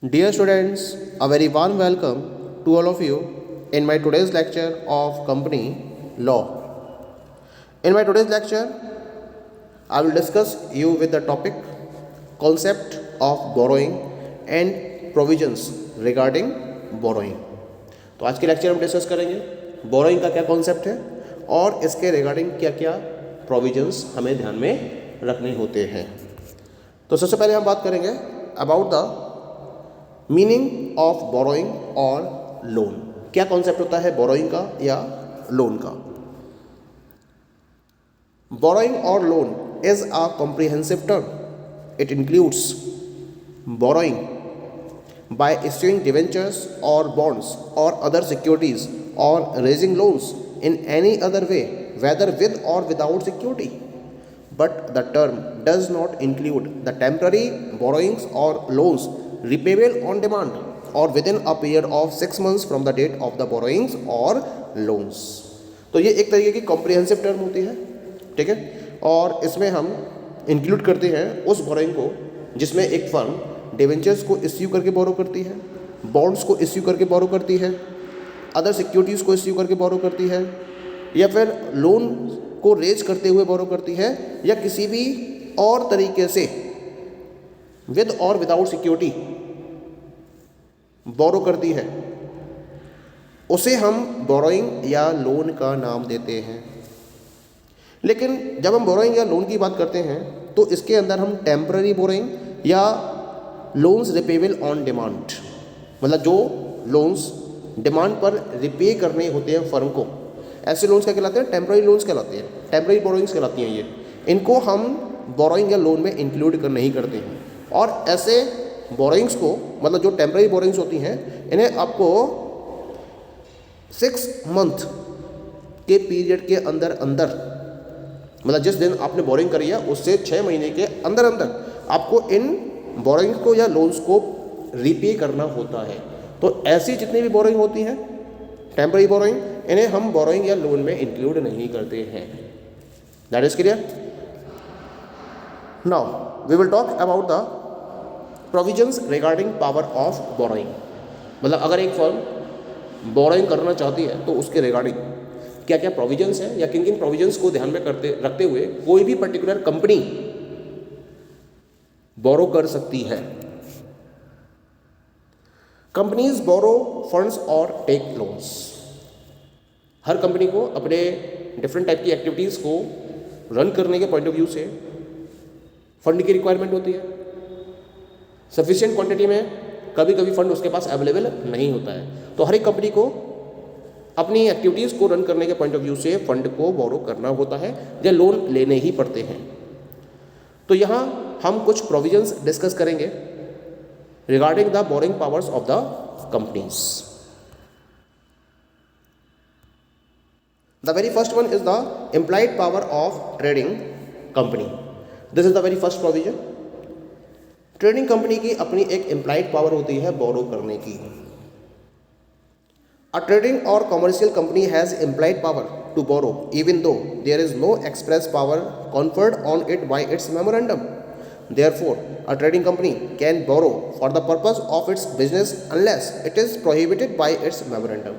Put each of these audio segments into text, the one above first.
Dear students, a very warm welcome to all of you in my today's lecture of company law. In my today's lecture, I will discuss you with the topic concept of borrowing and provisions regarding borrowing. तो आज के lecture में discuss करेंगे borrowing का क्या concept है और इसके रिगार्डिंग क्या क्या प्रोविजंस हमें ध्यान में रखने होते हैं। तो सबसे पहले हम बात करेंगे about the meaning of borrowing और लोन। क्या कॉन्सेप्ट होता है बोरोइंग का या लोन का। बोरोइंग और loan is a comprehensive term. It includes borrowing by issuing debentures or bonds or other securities or raising loans in any other way, whether with or without security. But the term does not include the temporary borrowings or loans repayable on demand or within a period of 6 months from the date of the borrowings or loans. तो ये एक तरीके की comprehensive term होती है, ठीक है। और इसमें हम इंक्लूड करते हैं उस बोरोइंग को जिसमें एक फर्म डिवेंचर्स को इश्यू करके बोरो करती है, बॉन्ड्स को इश्यू करके बोरो करती है, अदर सिक्योरिटीज़ को इश्यू करके बोरो करती है, या फिर लोन को रेज करते हुए बोरो करती है, या किसी भी और तरीके से विद और विदाउट सिक्योरिटी बोरो करती है, उसे हम बोरोइंग या लोन का नाम देते हैं। लेकिन जब हम बोरोइंग या लोन की बात करते हैं तो इसके अंदर हम टेम्पररी बोरोइंग या लोन्स रिपेबल ऑन डिमांड, मतलब जो लोन्स डिमांड पर रिपे करने होते हैं फर्म को, ऐसे लोन्स क्या कहलाते हैं? टेम्पररी लोन्स कहलाते हैं, टेम्पररी बोरोइंग्स कहलाती हैं ये। इनको हम बोरोइंग या लोन में इंक्लूड नहीं करते हैं। और ऐसे बोरोइंग्स को, मतलब जो टेम्पररी बोरोइंग्स होती हैं, इन्हें आपको 6 मंथ के पीरियड के अंदर अंदर, मतलब जिस दिन आपने बोरोइंग करी है उससे 6 महीने के अंदर अंदर आपको इन बोरोइंग को या लोन्स को रीपे करना होता है। तो ऐसी जितनी भी बोरोइंग होती हैं टेम्पररी बोरोइंग, इन्हें हम बोरोइंग या लोन में इंक्लूड नहीं करते हैं। That is clear. Now we will talk about the provisions regarding power of borrowing. मतलब अगर एक फर्म बोरोइंग करना चाहती है तो उसके रिगार्डिंग क्या क्या प्रोविजंस है या किन किन प्रोविजंस को ध्यान में रखते हुए कोई भी पर्टिकुलर कंपनी बोरो कर सकती है। कंपनीज बोरो फंड्स और टेक लोन्स। हर कंपनी को अपने डिफरेंट टाइप की एक्टिविटीज़ को रन करने के पॉइंट ऑफ व्यू से फंड की रिक्वायरमेंट होती है। सफिशिएंट क्वांटिटी में कभी कभी फंड उसके पास अवेलेबल नहीं होता है, तो हर एक कंपनी को अपनी एक्टिविटीज़ को रन करने के पॉइंट ऑफ व्यू से फंड को बोरो करना होता है या लोन लेने ही पड़ते हैं। तो यहाँ हम कुछ प्रोविजंस डिस्कस करेंगे regarding the borrowing powers of the companies. The very first one is the implied power of trading company. This is the very first provision. Trading company की अपनी एक इम्प्लाइड पावर होती है बोरो करने की। अ ट्रेडिंग और commercial company has implied power to borrow even though there is no express power conferred on it by its memorandum. Therefore, a trading company can borrow for the purpose of its business unless it is prohibited by its memorandum.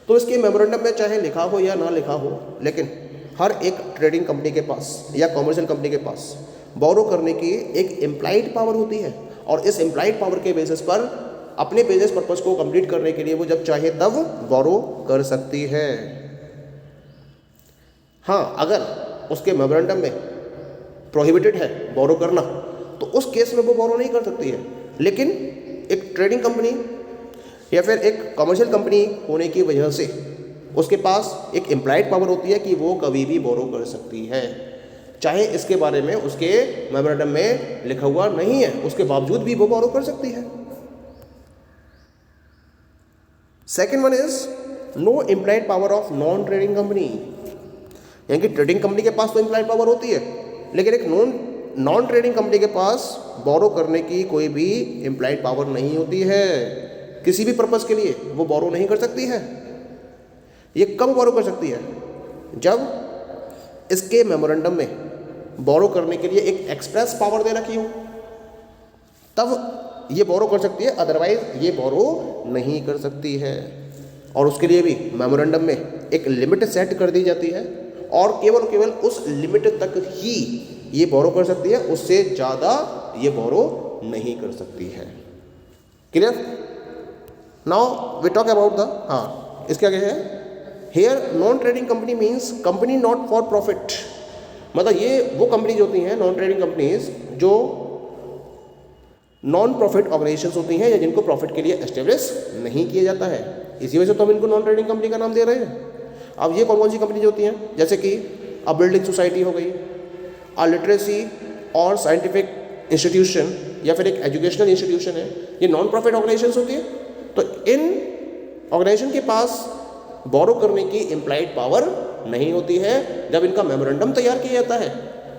तो इसके memorandum में चाहे लिखा हो या ना लिखा हो, लेकिन हर एक ट्रेडिंग कंपनी के पास या कॉमर्शियल कंपनी के पास बोरो करने की एक इम्प्लाइड पावर होती है, और इस इम्प्लाइड पावर के बेसिस पर अपने बिजनेस पर्पस को कंप्लीट करने के लिए वो जब चाहे तब बोरो कर सकती है। हाँ, अगर उसके मेमोरेंडम में प्रोहिबिटेड है बोरो करना तो उस केस में वो बोरो नहीं कर सकती है। लेकिन एक ट्रेडिंग कंपनी या फिर एक कमर्शियल कंपनी होने की वजह से उसके पास एक इम्प्लाइड पावर होती है कि वो कभी भी बोरो कर सकती है, चाहे इसके बारे में उसके मेमोरेंडम में लिखा हुआ नहीं है, उसके बावजूद भी वो बोरो कर सकती है। Second one is no implied power of non trading company. यानी कि ट्रेडिंग कंपनी के पास तो इम्प्लाइड पावर होती है, लेकिन एक नॉन ट्रेडिंग कंपनी के पास बोरो करने की कोई भी इम्प्लाइड पावर नहीं होती है। किसी भी पर्पस के लिए वो बोरो नहीं कर सकती है। ये कब बोरो कर सकती है? जब इसके मेमोरेंडम में बोरो करने के लिए एक एक्सप्रेस पावर दे रखी हो, तब ये बोरो कर सकती है, अदरवाइज ये बोरो नहीं कर सकती है। और उसके लिए भी मेमोरेंडम में एक लिमिट सेट कर दी जाती है और केवल उस लिमिट तक ही ये बोरो कर सकती है, उससे ज़्यादा ये बोरो नहीं कर सकती है। Clear? Now we talk about the इसके आगे है here non trading company means company not for profit. मतलब ये वो कंपनीज होती हैं, नॉन ट्रेडिंग कंपनीज, जो नॉन प्रॉफिट ऑर्गेनाइजेशंस होती हैं या जिनको प्रॉफिट के लिए एस्टेब्लिश नहीं किया जाता है। इसी वजह से तो हम इनको नॉन ट्रेडिंग कंपनी का नाम दे रहे हैं। अब ये कौन कौन सी कंपनीज होती हैं? जैसे कि अ बिल्डिंग सोसाइटी हो गई, अ लिटरेसी और साइंटिफिक इंस्टीट्यूशन या फिर एक एजुकेशनल इंस्टीट्यूशन है, ये नॉन प्रॉफिट ऑर्गेनाइजेशंस होती है। तो इन ऑर्गेनाइजेशन के पास बोरो करने की इम्प्लाइड पावर नहीं होती है जब इनका मेमोरेंडम तैयार किया जाता है।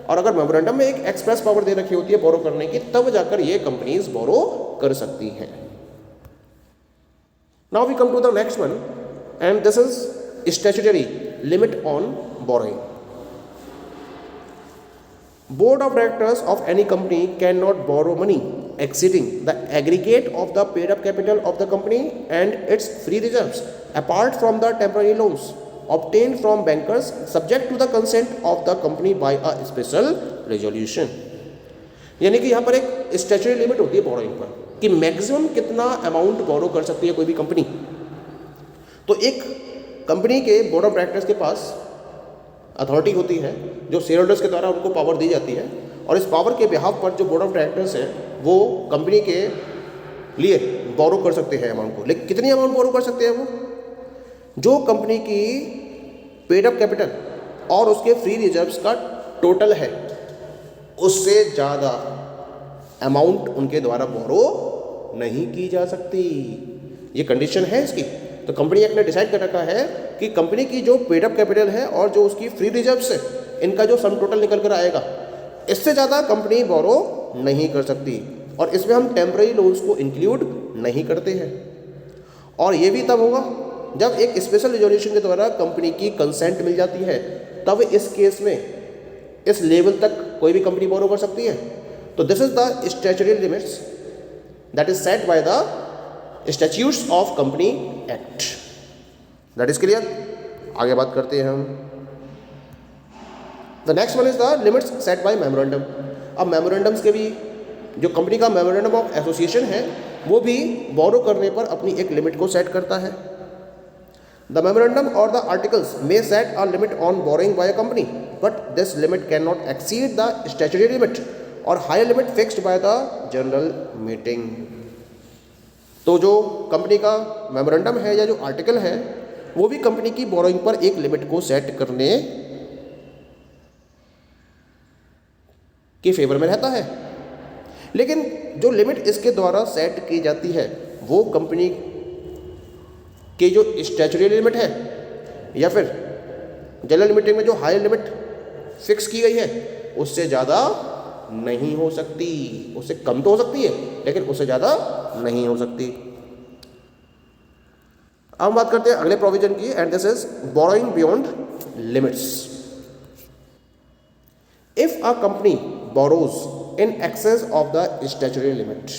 और अगर मेमोरेंडम में एक एक्सप्रेस पावर दे रखी होती है बोरो करने की, तब जाकर ये कंपनीज बोरो कर सकती हैं। Now we come to the next one and this is statutory limit on borrowing. Board of directors of any company cannot borrow money exceeding the aggregate of the paid up capital of the company and its free reserves apart from the temporary loans obtained from bankers subject to the consent of the company by a special resolution। यानी कि यहाँ पर एक statutory limit होती है borrowing पर कि maximum कितना अमाउंट बोरो कर सकती है कोई भी कंपनी। तो एक कंपनी के बोर्ड ऑफ डायरेक्टर्स के पास अथॉरिटी होती है जो शेयर होल्डर्स के द्वारा उनको पावर दी जाती है, और इस पावर के बिहाफ पर जो बोर्ड ऑफ डायरेक्टर्स हैं वो कंपनी के लिए बोरो कर सकते हैं अमाउंट को। लेकिन कितनी अमाउंट बोरो कर सकते हैं वो? जो कंपनी की पेड अप कैपिटल और उसके फ्री रिजर्व्स का टोटल है, उससे ज़्यादा अमाउंट उनके द्वारा बोरो नहीं की जा सकती। ये कंडीशन है इसकी। तो कंपनी एक्ट ने डिसाइड कर रखा है कि कंपनी की जो पेड अप कैपिटल है और जो उसकी फ्री रिजर्व्स है, इनका जो सम टोटल निकल कर आएगा, इससे ज़्यादा कंपनी बोरो नहीं कर सकती। और इसमें हम टेम्पररी लोन्स को इंक्लूड नहीं करते हैं। और ये भी तब होगा जब एक स्पेशल रिजोल्यूशन के द्वारा कंपनी की कंसेंट मिल जाती है, तब इस केस में इस लेवल तक कोई भी कंपनी बोरो कर सकती है। तो this is the statutory limits that is set by the statutes of company act. That is clear? आगे बात करते हैं हम। The next one is the limits set by memorandum. अब मेमोरेंडम्स के भी जो कंपनी का मेमोरेंडम ऑफ एसोसिएशन है वो भी बोरो करने पर अपनी एक लिमिट को सेट करता है। The memorandum or the articles may set a limit on borrowing by a company but this limit cannot exceed the statutory limit or higher limit fixed by the general meeting. तो जो company का memorandum है या जो article है वो भी company की बोरोइंग पर एक लिमिट को सेट करने के फेवर में रहता है। लेकिन जो लिमिट इसके द्वारा सेट की जाती है वो कंपनी के जो स्टैट्यूटरी लिमिट है या फिर जनरल मीटिंग में जो हायर लिमिट फिक्स की गई है उससे ज़्यादा नहीं हो सकती। उससे कम तो हो सकती है लेकिन उससे ज़्यादा नहीं हो सकती। अब हम बात करते हैं अगले प्रोविजन की and this is borrowing beyond limits. If a company borrows in excess of the statutory limit,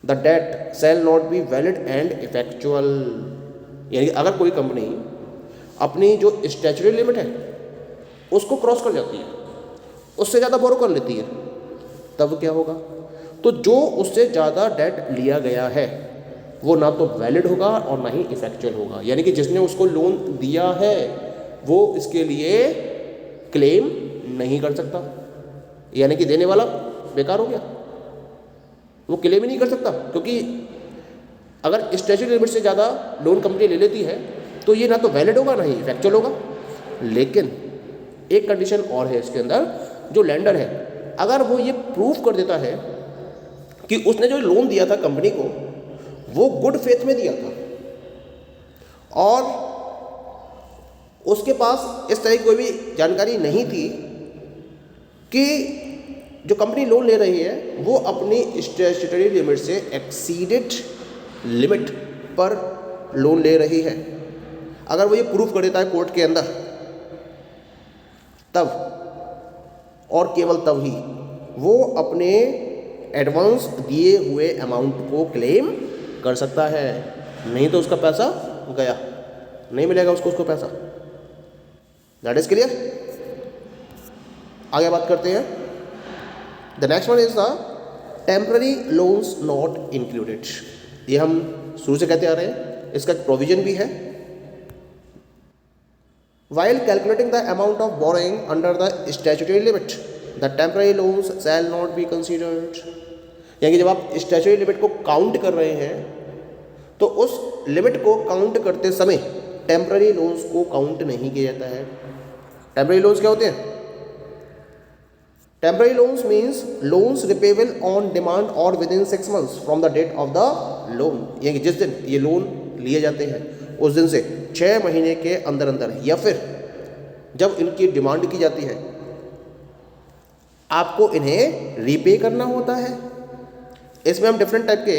the debt shall not be valid and effectual। यानी अगर कोई कंपनी अपनी जो स्टैट्यूटरी लिमिट है उसको क्रॉस कर जाती है, उससे ज़्यादा बोरो कर लेती है, तब क्या होगा? तो जो उससे ज़्यादा डेट लिया गया है वो ना तो वैलिड होगा और ना ही इफेक्चुअल होगा। यानी कि जिसने उसको लोन दिया है वो इसके लिए क्लेम नहीं कर सकता, यानी कि देने वाला बेकार हो गया, वो क्लेम ही नहीं कर सकता। क्योंकि अगर स्टैट्यूटरी लिमिट से ज़्यादा लोन कंपनी ले लेती है तो ये ना तो वैलिड होगा ना ही इफेक्चुअल होगा। लेकिन एक कंडीशन और है इसके अंदर, जो लेंडर है अगर वो ये प्रूफ कर देता है कि उसने जो लोन दिया था कंपनी को वो गुड फेथ में दिया था और उसके पास इस तरह की कोई भी जानकारी नहीं थी कि जो कंपनी लोन ले रही है वो अपनी स्टैट्यूटरी लिमिट से एक्सीडेड लिमिट पर लोन ले रही है, अगर वो ये प्रूफ कर देता है कोर्ट के अंदर, तब और केवल तब ही वो अपने एडवांस दिए हुए अमाउंट को क्लेम कर सकता है, नहीं तो उसका पैसा गया, नहीं मिलेगा उसको पैसा। That is clear. आगे बात करते हैं। The next one is the temporary loans not included. ये हम शुरू से कहते आ रहे हैं, इसका प्रोविजन भी है। While calculating the amount of borrowing under the statutory limit, the temporary loans shall not be considered। यानी कि जब आप स्टैच्यूटरी लिमिट को काउंट कर रहे हैं तो उस लिमिट को काउंट करते समय टेम्पररी लोन्स को काउंट नहीं किया जाता है। टेम्पररी लोन्स क्या होते हैं? Temporary loans means loans repayable on demand or within 6 months from the date of the loan. यानी कि जिस दिन ये लोन लिए जाते हैं उस दिन से 6 महीने के अंदर अंदर, या फिर जब इनकी डिमांड की जाती है आपको इन्हें रीपे करना होता है। इसमें हम डिफरेंट टाइप के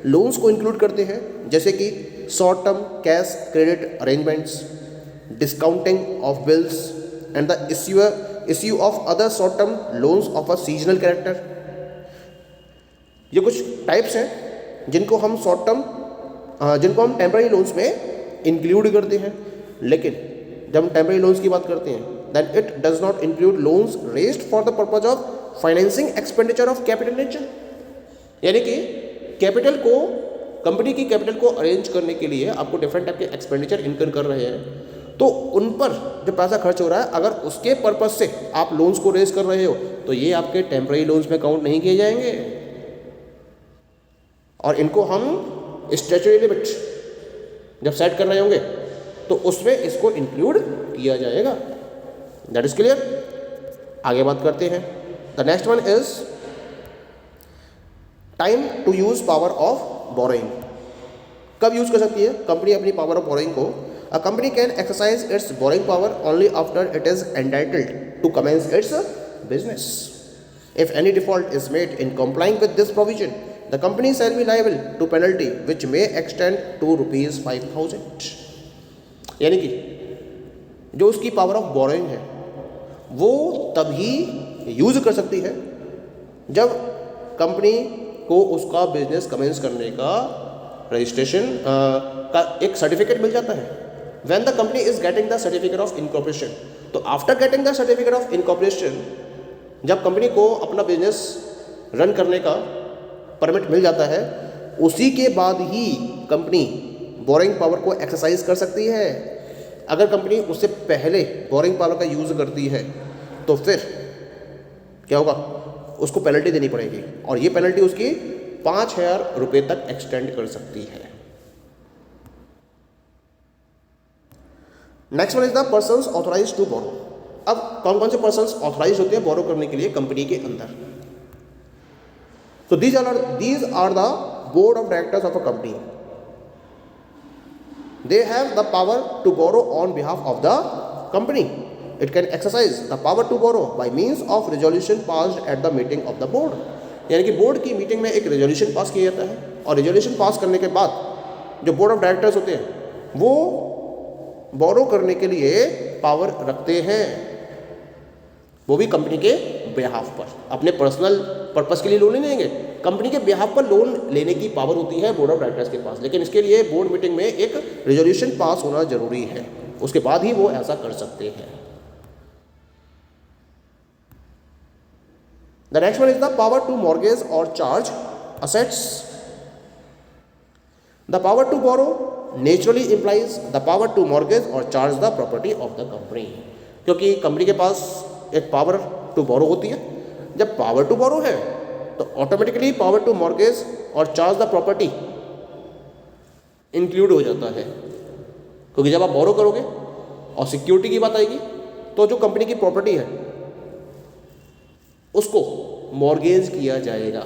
लोन्स को इंक्लूड करते हैं, जैसे कि short term cash credit arrangements, discounting of bills and the issue of other short term loans of a seasonal character. ये कुछ टाइप्स हैं जिनको हम टेम्पररी लोन्स में इंक्लूड करते हैं। लेकिन जब हम टेम्पररी लोन्स की बात करते हैं then it does not include loans raised for the purpose of financing expenditure of capital nature. यानी कि कैपिटल को, कंपनी की कैपिटल को अरेंज करने के लिए आपको डिफरेंट टाइप के एक्सपेंडिचर इनकर कर रहे हैं, तो उन पर जो पैसा खर्च हो रहा है अगर उसके पर्पज से आप लोन्स को रेज कर रहे हो तो ये आपके टेम्पररी लोन्स में काउंट नहीं किए जाएंगे, और इनको हम स्टैच्यूटरी लिमिट जब सेट कर रहे होंगे तो उसमें इसको इंक्लूड किया जाएगा। That is clear. आगे बात करते हैं। The next one is time to use power of borrowing. कब यूज कर सकती है कंपनी अपनी पावर ऑफ बोरोइंग को? A company can exercise its borrowing power only after it is entitled to commence its business. If any default is made in complying with this provision the company shall be liable to penalty which may extend to ₹5,000। यानी कि जो उसकी power of borrowing है वो तभी use कर सकती है जब कंपनी को उसका बिजनेस कमेंस करने का रजिस्ट्रेशन का एक सर्टिफिकेट मिल जाता है। When the company is getting the certificate of incorporation, तो after getting the certificate of incorporation जब कंपनी को अपना बिजनेस रन करने का परमिट मिल जाता है, उसी के बाद ही कंपनी बोरोइंग पावर को एक्सरसाइज कर सकती है। अगर कंपनी उससे पहले बोरोइंग पावर का यूज़ करती है तो फिर क्या होगा, उसको पेनल्टी देनी पड़ेगी, और ये पेनल्टी उसकी 5,000 रुपये तक एक्सटेंड कर सकती है। Next one is the persons authorise to borrow. अब कौन कौन से पर्सन्स ऑथोराइज होते हैं बोरो करने के लिए कंपनी के अंदर? So these are the board of directors of a company. They have the power to borrow on behalf of the company. It can exercise the power to borrow by means of resolution passed at the meeting of the board। यानी कि board की meeting में एक resolution pass किया जाता है, और resolution pass करने के बाद जो बोर्ड ऑफ डायरेक्टर्स होते हैं वो बोरो करने के लिए पावर रखते हैं, वो भी कंपनी के बिहाफ पर। अपने पर्सनल पर्पस के लिए लोन नहीं लेंगे, कंपनी के बिहाफ पर लोन लेने की पावर होती है बोर्ड ऑफ डायरेक्टर्स के पास। लेकिन इसके लिए बोर्ड मीटिंग में एक रेजोल्यूशन पास होना जरूरी है, उसके बाद ही वो ऐसा कर सकते हैं। The next one is the power to mortgage or charge assets. The power to borrow naturally implies the power to mortgage or charge the property of the company. क्योंकि कंपनी के पास एक पावर टू बोरो होती है, जब power to बोरो है तो automatically power to mortgage or charge the property include हो जाता है। क्योंकि जब आप बोरो करोगे और सिक्योरिटी की बात आएगी तो जो कंपनी की प्रॉपर्टी है उसको मॉर्गेज किया जाएगा,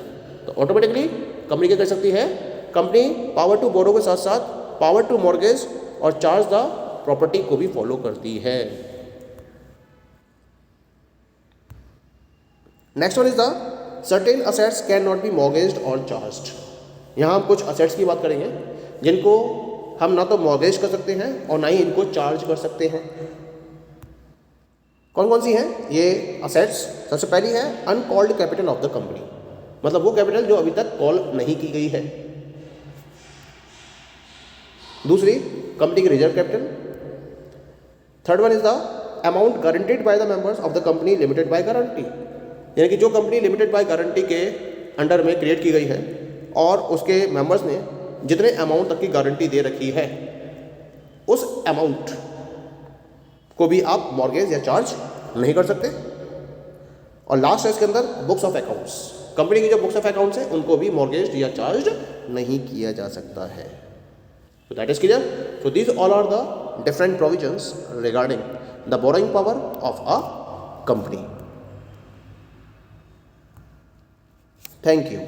तो ऑटोमेटिकली कंपनी क्या कर सकती है, कंपनी पावर टू बोरो के साथ साथ power to mortgage or charge the property को भी फॉलो करती है। Next one is the certain assets cannot be mortgaged or charged. यहाँ हम कुछ असेट्स की बात करेंगे जिनको हम ना तो मॉर्गेज कर सकते हैं और ना ही इनको चार्ज कर सकते हैं। कौन कौन सी हैं ये असेट्स? सबसे पहली है uncalled capital of the company. मतलब वो कैपिटल जो अभी तक कॉल नहीं की गई है। दूसरी, कंपनी की reserve capital. Third one is the amount guaranteed by the members of the company limited by guarantee, यानी कि जो कंपनी लिमिटेड बाय गारंटी के अंडर में क्रिएट की गई है और उसके मेंबर्स ने जितने अमाउंट तक की गारंटी दे रखी है, उस अमाउंट को भी आप मॉर्गेज या चार्ज नहीं कर सकते। और लास्ट है इसके अंदर बुक्स ऑफ अकाउंट्स, कंपनी की जो बुक्स ऑफ अकाउंट्स हैं उनको भी मॉर्गेज या चार्ज नहीं किया जा सकता है। So that is clear. So these all are the different provisions regarding the borrowing power of a company. Thank you.